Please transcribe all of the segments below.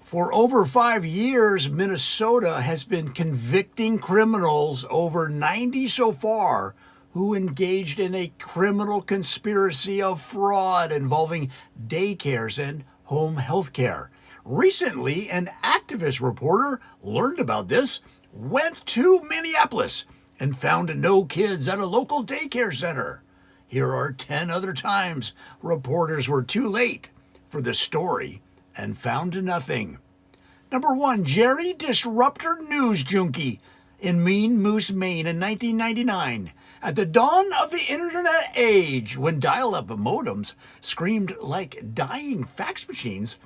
For over 5 years, Minnesota has been convicting criminals, over 90 so far, who engaged in a criminal conspiracy of fraud involving daycares and home health care. Recently, an activist reporter learned about this, went to Minneapolis, and found no kids at a local daycare center. Here are 10 other times reporters were too late for the story and found nothing. Number 1, Jerry Disruptor News Junkie in Mean Moose, Maine in 1999. At the dawn of the internet age, when dial-up modems screamed like dying fax machines,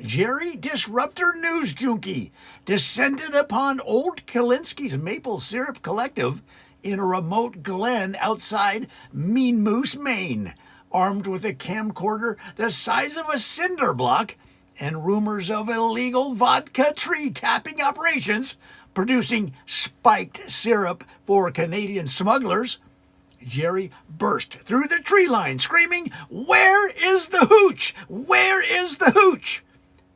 Jerry Disruptor News Junkie descended upon Old Kalinsky's Maple Syrup Collective in a remote glen outside Mean Moose, Maine, armed with a camcorder the size of a cinder block and rumors of illegal vodka tree tapping operations producing spiked syrup for Canadian smugglers. Jerry burst through the tree line screaming, "Where is the hooch? Where is the hooch?"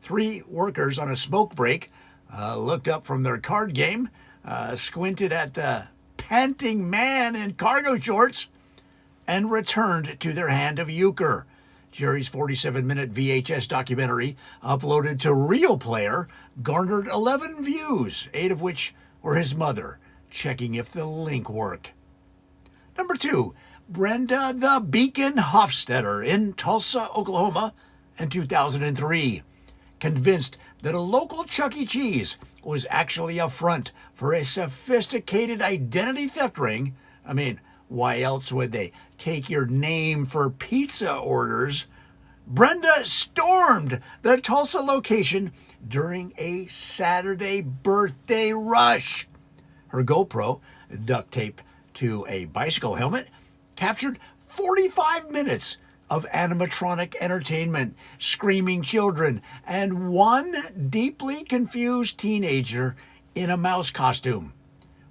3 workers on a smoke break looked up from their card game, squinted at the panting man in cargo shorts, and returned to their hand of euchre. Jerry's 47-minute VHS documentary, uploaded to Real Player, garnered 11 views, 8 of which were his mother checking if the link worked. Number 2, Brenda the Beacon Hofstetter in Tulsa, Oklahoma in 2003. Convinced that a local Chuck E. Cheese was actually a front for a sophisticated identity theft ring. I mean, why else would they take your name for pizza orders? Brenda stormed the Tulsa location during a Saturday birthday rush. Her GoPro, duct taped to a bicycle helmet, captured 45 minutes of animatronic entertainment, screaming children, and one deeply confused teenager in a mouse costume.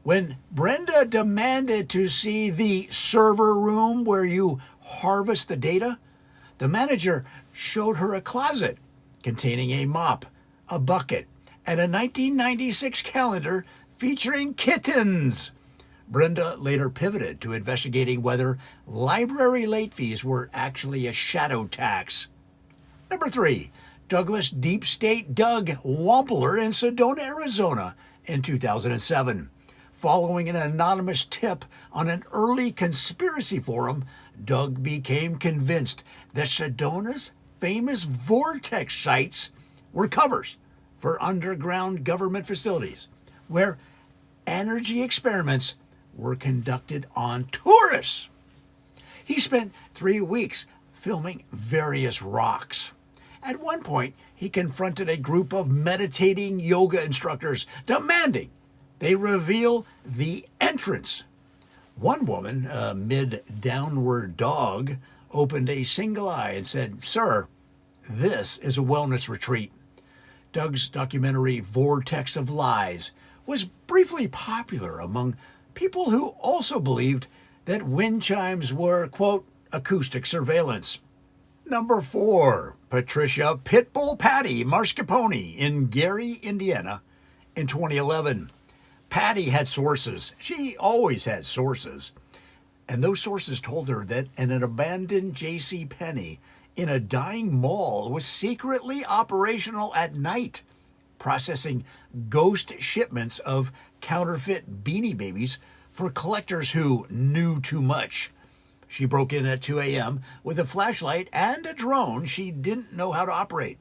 When Brenda demanded to see the server room where you harvest the data, the manager showed her a closet containing a mop, a bucket, and a 1996 calendar featuring kittens. Brenda later pivoted to investigating whether library late fees were actually a shadow tax. Number 3, Douglas Deep State Doug Wampler in Sedona, Arizona in 2007. Following an anonymous tip on an early conspiracy forum, Doug became convinced that Sedona's famous vortex sites were covers for underground government facilities where energy experiments were conducted on tourists. He spent 3 weeks filming various rocks. At one point, he confronted a group of meditating yoga instructors, demanding they reveal the entrance. One woman, a mid-downward dog, opened a single eye and said, "Sir, this is a wellness retreat." Doug's documentary, Vortex of Lies, was briefly popular among people who also believed that wind chimes were, quote, acoustic surveillance. Number 4, Patricia Pitbull Patty Mascarpone in Gary, Indiana in 2011. Patty had sources. She always had sources. And those sources told her that an abandoned J.C. Penney in a dying mall was secretly operational at night, processing ghost shipments of counterfeit Beanie Babies for collectors who knew too much. She broke in at 2 a.m. with a flashlight and a drone she didn't know how to operate.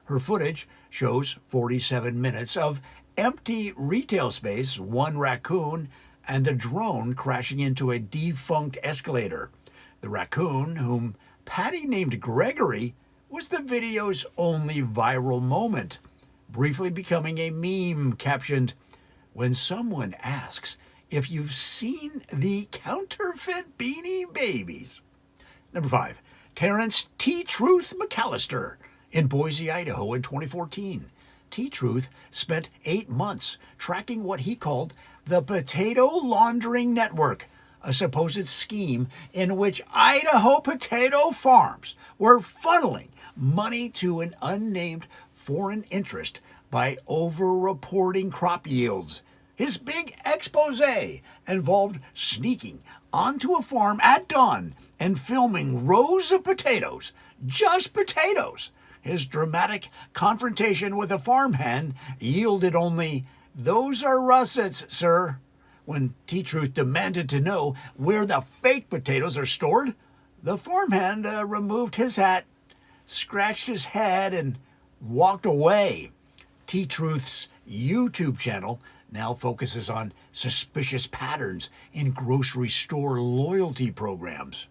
Her footage shows 47 minutes of empty retail space, 1 raccoon, and the drone crashing into a defunct escalator. The raccoon, whom Patty named Gregory, was the video's only viral moment, briefly becoming a meme captioned, "When someone asks if you've seen the counterfeit Beanie Babies." Number 5, Terrence T-Truth McAllister in Boise, Idaho in 2014. T-Truth spent 8 months tracking what he called the Potato Laundering Network, a supposed scheme in which Idaho potato farms were funneling money to an unnamed foreign interest by over-reporting crop yields. His big expose involved sneaking onto a farm at dawn and filming rows of potatoes, just potatoes. His dramatic confrontation with a farmhand yielded only, "Those are russets, sir." When T-Truth demanded to know where the fake potatoes are stored, the farmhand removed his hat, scratched his head, and walked away. T-Truth's YouTube channel now focuses on suspicious patterns in grocery store loyalty programs.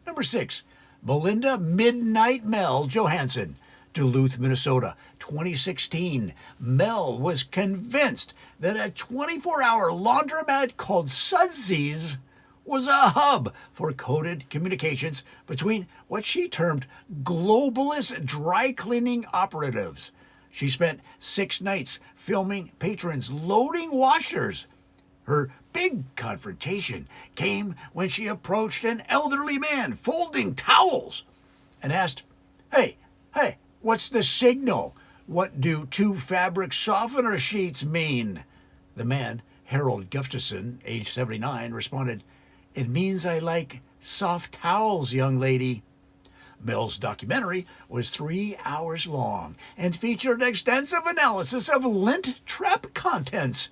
Number 6, Melinda Midnight Mel Johansson, Duluth, Minnesota, 2016. Mel was convinced that a 24-hour laundromat called Sudsies was a hub for coded communications between what she termed globalist dry cleaning operatives. She spent 6 nights filming patrons loading washers. Her big confrontation came when she approached an elderly man folding towels and asked, Hey, what's the signal? What do 2 fabric softener sheets mean?" The man, Harold Gustafson, age 79, responded, "It means I like soft towels, young lady." Mel's documentary was 3 hours long and featured extensive analysis of lint trap contents.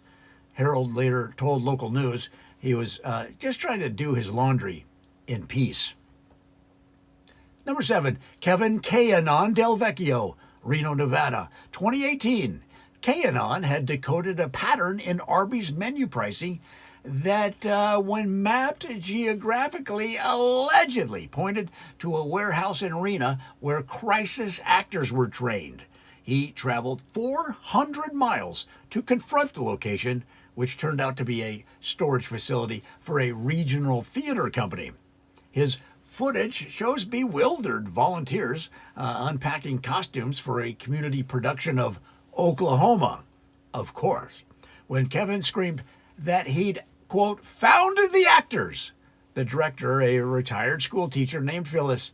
Harold later told local news he was just trying to do his laundry in peace. Number 7, Kevin K-Anon Del Vecchio, Reno, Nevada, 2018. K-Anon had decoded a pattern in Arby's menu pricing that, when mapped geographically, allegedly pointed to a warehouse in Reno where crisis actors were trained. He traveled 400 miles to confront the location, which turned out to be a storage facility for a regional theater company. His footage shows bewildered volunteers unpacking costumes for a community production of Oklahoma, of course. When Kevin screamed that he'd, quote, "found the actors," the director, a retired school teacher named Phyllis,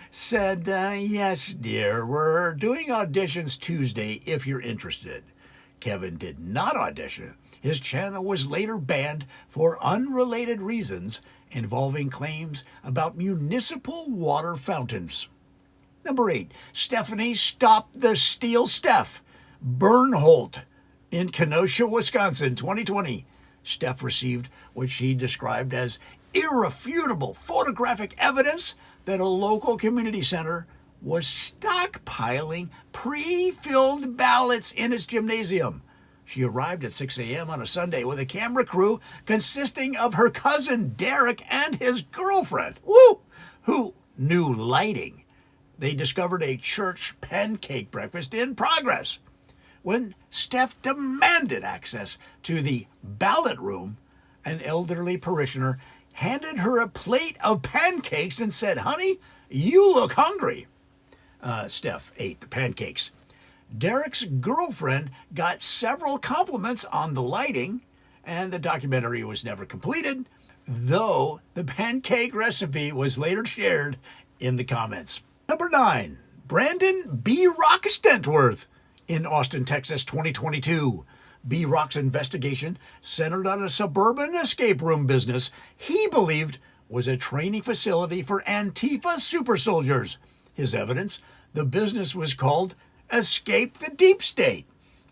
said, "Yes, dear, we're doing auditions Tuesday if you're interested." Kevin did not audition. His channel was later banned for unrelated reasons involving claims about municipal water fountains. Number 8, Stephanie Stop the Steal Steph Bernholt in Kenosha, Wisconsin, 2020. Steph received what she described as irrefutable photographic evidence that a local community center was stockpiling pre-filled ballots in its gymnasium. She arrived at 6 a.m. on a Sunday with a camera crew consisting of her cousin Derek and his girlfriend, who knew lighting. They discovered a church pancake breakfast in progress. When Steph demanded access to the ballot room, an elderly parishioner handed her a plate of pancakes and said, "Honey, you look hungry." Steph ate the pancakes. Derek's girlfriend got several compliments on the lighting, and the documentary was never completed, though the pancake recipe was later shared in the comments. Number 9, Brandon B. Rock Stentworth in Austin, Texas, 2022. B. Rock's investigation centered on a suburban escape room business he believed was a training facility for Antifa super soldiers. His evidence, the business was called Escape the Deep State,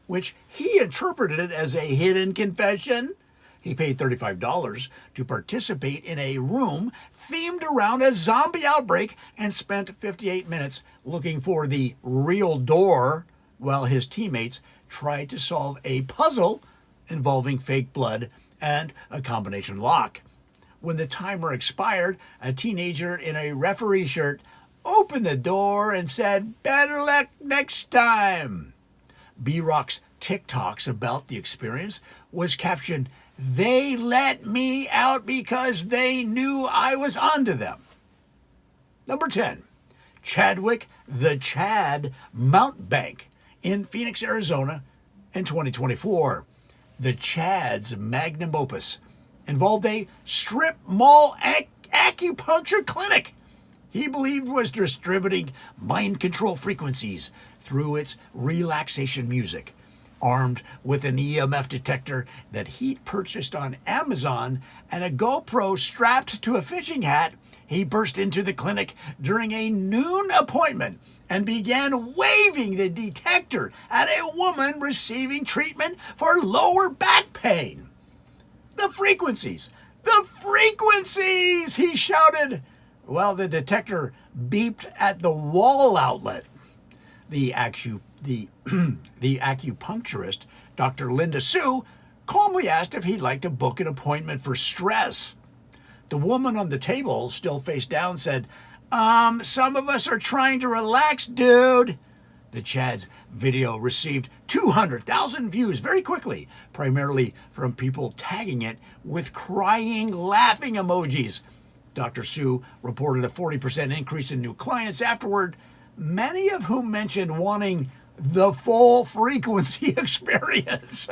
which he interpreted as a hidden confession. He paid $35 to participate in a room themed around a zombie outbreak and spent 58 minutes looking for the real door while his teammates tried to solve a puzzle involving fake blood and a combination lock. When the timer expired, a teenager in a referee shirt opened the door and said, "Better luck next time." B-Rock's TikToks about the experience was captioned, "They let me out because they knew I was onto them." Number 10, Chadwick the Chad Mountebank in Phoenix, Arizona in 2024. The Chad's magnum opus involved a strip mall acupuncture clinic he believed was distributing mind control frequencies through its relaxation music. Armed with an EMF detector that he'd purchased on Amazon and a GoPro strapped to a fishing hat, he burst into the clinic during a noon appointment and began waving the detector at a woman receiving treatment for lower back pain. The frequencies! The frequencies! He shouted. Well, the detector beeped at the wall outlet. The acupuncturist, Dr. Linda Sue, calmly asked if he'd like to book an appointment for stress. The woman on the table, still face down, said, some of us are trying to relax, dude. The Chad's video received 200,000 views very quickly, primarily from people tagging it with crying, laughing emojis. Dr. Sue reported a 40% increase in new clients afterward, many of whom mentioned wanting the full frequency experience.